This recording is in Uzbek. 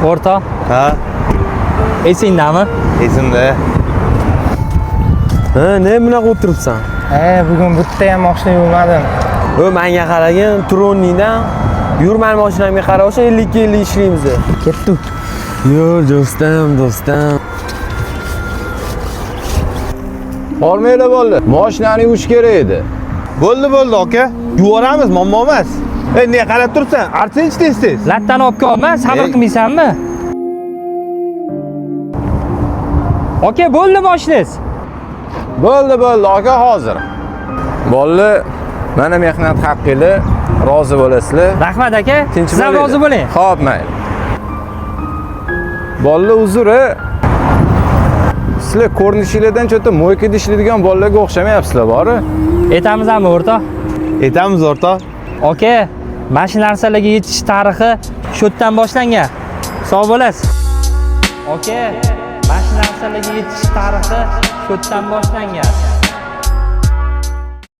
O'rta. Ha, Esingdami? esimda. Ha, ne bunaqa o'tiribsan? Bugun bitta ham mashina yurmadim. Menga qaragin, Tronnidan yurman mashinamga qarab olsa 50 yil ishlaymiz. Ketdi. Yo'q, do'stim. Bormaylar bo'ldi. Mashinani yuvish kerak edi. Bo'ldi, aka. Yuvoramiz, muammo emas. Nega qarab turibsan? Artinch tez. Lattani olib kelma, sabr qilmaysanmi? Aka, bo'ldi mashinangiz. Bo'ldi, aka hozir. Bolalar, mana mehnat haqqinglar, rozi bo'lasizlar. Rahmat aka. Tinch Siz ham rozi bo'ling. Xo'p, mayli. Bolalar uzri. Sizlar ko'rinishinglardan cho'ta mo'ykada ishlaydigan bolalarga o'xshamayapsizlar, bori. Aytamizmi o'rta? Aytamiz, o'rta. Aka, mashina narsalarga yetish tarixi shu yerdan boshlangan. Sog' bo'lasiz. Aka, mashina narsalarga yetish tarixi shu yerdan boshlangan.